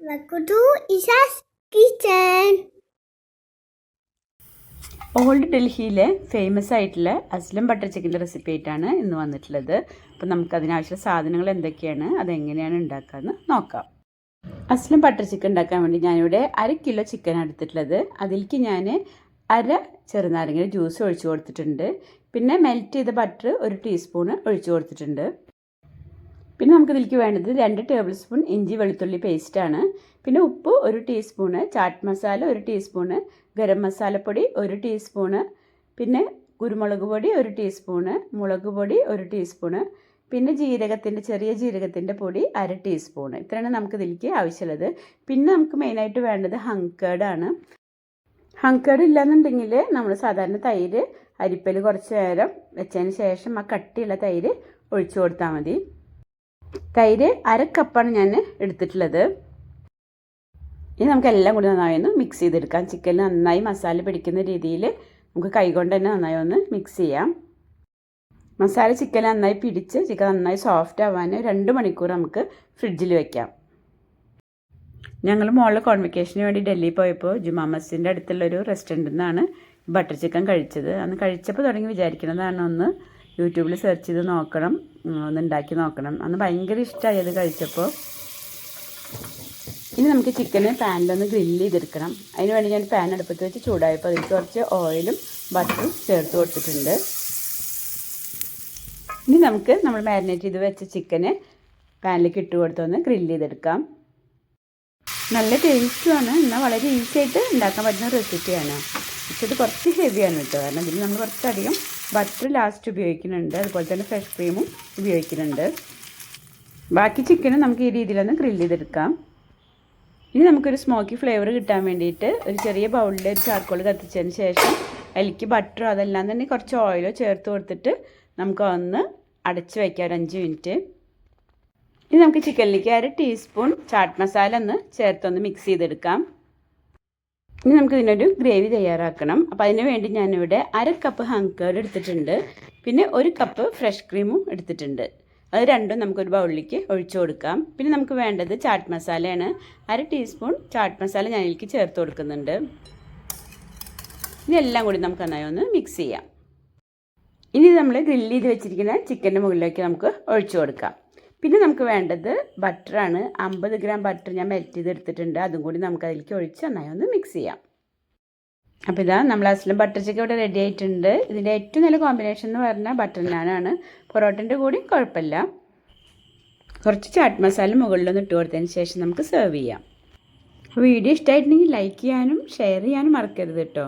Welcome to Isha's Kitchen. Old ഡൽഹിയിലെ famous ആയിട്ടുള്ള Aslam butter ചിക്കൻ്റെ റെസിപ്പി ആയിട്ടാണ് ഇന്ന് വന്നിട്ടുള്ളത്. അപ്പോൾ നമുക്ക് അതിനാവശ്യമുള്ള സാധനങ്ങൾ എന്തൊക്കെയാണ്, അതെങ്ങനെയാണ് ഉണ്ടാക്കാമെന്ന് നോക്കാം. അസ്ലം ബട്ടർ ചിക്കൻ ഉണ്ടാക്കാൻ വേണ്ടി ഞാനിവിടെ 1 കിലോ ചിക്കൻ എടുത്തിട്ടുള്ളത്. അതിലേക്ക് ഞാൻ 1/2 ചെറുനാരങ്ങ ജ്യൂസ് ഒഴിച്ചു കൊടുത്തിട്ടുണ്ട്. പിന്നെ മെൽറ്റ് ചെയ്ത ബട്ടർ 1 ടീസ്പൂണ് ഒഴിച്ചു കൊടുത്തിട്ടുണ്ട്. പിന്നെ നമുക്ക് ഇതിലേക്ക് വേണ്ടത് 2 ടേബിൾ സ്പൂൺ ഇഞ്ചി വെളുത്തുള്ളി പേസ്റ്റാണ്. പിന്നെ ഉപ്പ് 1 teaspoon, chat masala 1 teaspoon, garam മസാലപ്പൊടി 1 ടീസ്പൂണ്, പിന്നെ കുരുമുളക് പൊടി 1 ടീസ്പൂണ്, മുളക് പൊടി 1 ടീസ്പൂണ്, പിന്നെ ചെറിയ ജീരകത്തിൻ്റെ പൊടി 1/2 ടീസ്പൂണ്. ഇത്രയാണ് നമുക്ക് ഇതിലേക്ക് ആവശ്യമുള്ളത്. പിന്നെ നമുക്ക് മെയിനായിട്ട് വേണ്ടത് ഹങ്കേർഡാണ്. ഹങ്കേർഡ് ഇല്ലയെന്നുണ്ടെങ്കിൽ നമ്മൾ സാധാരണ തൈര് അരിപ്പയിൽ കുറച്ച് നേരം വെച്ചതിന് ശേഷം ആ കട്ടിയുള്ള തൈര് ഒഴിച്ചു കൊടുത്താൽ മതി. തൈര് 1/2 കപ്പാണ് ഞാൻ എടുത്തിട്ടുള്ളത്. ഇനി നമുക്ക് എല്ലാം കൂടി നന്നായി ഒന്ന് മിക്സ് ചെയ്തെടുക്കാം. ചിക്കനിൽ നന്നായി മസാല പിടിക്കുന്ന രീതിയിൽ നമുക്ക് കൈകൊണ്ട് തന്നെ നന്നായി ഒന്ന് മിക്സ് ചെയ്യാം. മസാല ചിക്കൻ നന്നായി പിടിച്ച് ചിക്കൻ നന്നായി സോഫ്റ്റ് ആവാൻ 2 മണിക്കൂർ നമുക്ക് ഫ്രിഡ്ജിൽ വെക്കാം. ഞങ്ങൾ മോളുടെ കോൺവെക്കേഷന് വേണ്ടി ഡൽഹി പോയപ്പോൾ ജുമാ മസ്ജിദിൻ്റെ അടുത്തുള്ളൊരു റെസ്റ്റോറൻറ്റിൽ നിന്നാണ് ബട്ടർ ചിക്കൻ കഴിച്ചത്. അന്ന് കഴിച്ചപ്പോൾ തുടങ്ങി വിചാരിക്കുന്നതാണ് ഒന്ന് യൂട്യൂബിൽ സെർച്ച് ചെയ്ത് നോക്കണം, ഒന്ന് ഉണ്ടാക്കി നോക്കണം. അന്ന് ഭയങ്കര ഇഷ്ടമായി അത് കഴിച്ചപ്പോൾ. ഇനി നമുക്ക് ചിക്കന് പാനിലൊന്ന് ഗ്രില്ല് ചെയ്തെടുക്കണം. അതിന് വേണ്ടി ഞാൻ പാൻ അടുപ്പത്ത് വെച്ച് ചൂടായപ്പോൾ അതിൽ കുറച്ച് ഓയിലും ബട്ടറും ചേർത്ത് കൊടുത്തിട്ടുണ്ട്. ഇനി നമുക്ക് നമ്മൾ മാരിനേറ്റ് ചെയ്ത് വെച്ച ചിക്കന് പാനിലേക്ക് ഇട്ട് കൊടുത്തൊന്ന് ഗ്രില്ല് ചെയ്തെടുക്കാം. നല്ല ടേസ്റ്റുമാണ്, എന്നാൽ വളരെ ഈസി ആയിട്ട് ഉണ്ടാക്കാൻ പറ്റുന്ന റെസിപ്പിയാണ്. പക്ഷേ ഇത് കുറച്ച് ഹെവിയാണ് കേട്ടോ, കാരണം ഇതിൽ നമ്മൾ കുറച്ചധികം ബട്ടർ ലാസ്റ്റ് ഉപയോഗിക്കുന്നുണ്ട്, അതുപോലെ തന്നെ ഫ്രഷ് ക്രീമും ഉപയോഗിക്കുന്നുണ്ട്. ബാക്കി ചിക്കനും നമുക്ക് ഈ രീതിയിലൊന്ന് ഗ്രില്ല് ചെയ്തെടുക്കാം. ഇനി നമുക്കൊരു സ്മോക്കി ഫ്ലേവർ കിട്ടാൻ വേണ്ടിയിട്ട് ഒരു ചെറിയ ബൗളിൽ ഒരു ചാർക്കോൾ കത്തിച്ചതിന് ശേഷം അതിലേക്ക് ബട്ടറോ അതെല്ലാം തന്നെ കുറച്ച് ഓയിലോ ചേർത്ത് കൊടുത്തിട്ട് നമുക്ക് ഒന്ന് അടച്ച് വയ്ക്കാം ഒരു 5 മിനിറ്റ്. ഇനി നമുക്ക് ചിക്കനിലേക്ക് 1/2 ടീസ്പൂൺ ചാട്ട് മസാല ഒന്ന് ചേർത്തൊന്ന് മിക്സ് ചെയ്തെടുക്കാം. ഇനി നമുക്ക് ഇതിനൊരു ഗ്രേവി തയ്യാറാക്കണം. അപ്പോൾ അതിന് വേണ്ടി ഞാനിവിടെ 1/2 കപ്പ് ഹങ്കേർഡ് എടുത്തിട്ടുണ്ട്. പിന്നെ 1 കപ്പ് ഫ്രഷ് ക്രീമും എടുത്തിട്ടുണ്ട്. അത് രണ്ടും നമുക്കൊരു ബൗളിലേക്ക് ഒഴിച്ചു കൊടുക്കാം. പിന്നെ നമുക്ക് വേണ്ടത് ചാട്ട് മസാലയാണ്. 1/2 ടീസ്പൂൺ ചാട്ട് മസാല ഞാനിലേക്ക് ചേർത്ത് കൊടുക്കുന്നുണ്ട്. ഇതെല്ലാം കൂടി നമുക്ക് നന്നായി ഒന്ന് മിക്സ് ചെയ്യാം. ഇനി നമ്മൾ ഗ്രില്ല് ചെയ്ത് വെച്ചിരിക്കുന്ന ചിക്കൻ്റെ മുകളിലേക്ക് നമുക്ക് ഒഴിച്ചു കൊടുക്കാം. പിന്നെ നമുക്ക് വേണ്ടത് ബട്ടറാണ്. 50 ഗ്രാം ബട്ടർ ഞാൻ മെൽറ്റ് ചെയ്തെടുത്തിട്ടുണ്ട്. അതും കൂടി നമുക്ക് അതിലേക്ക് ഒഴിച്ച് നന്നായി ഒന്ന് മിക്സ് ചെയ്യാം. അപ്പോൾ ഇതാ നമ്മൾ അസ്ലം ബട്ടർ ചിക്കൻ ഇവിടെ റെഡി ആയിട്ടുണ്ട്. ഇതിൻ്റെ ഏറ്റവും നല്ല കോമ്പിനേഷൻ എന്ന് പറഞ്ഞാൽ ബട്ടർ നാനാണ്. പൊറോട്ടൻ്റെ കൂടി കുഴപ്പമില്ല. കുറച്ച് ചാട്ട് മസാല മുകളിലൊന്ന് ഇട്ട് കൊടുത്തതിന് ശേഷം നമുക്ക് സെർവ് ചെയ്യാം. അപ്പോൾ വീഡിയോ ഇഷ്ടമായിട്ടുണ്ടെങ്കിൽ ലൈക്ക് ചെയ്യാനും ഷെയർ ചെയ്യാനും മറക്കരുത് കേട്ടോ.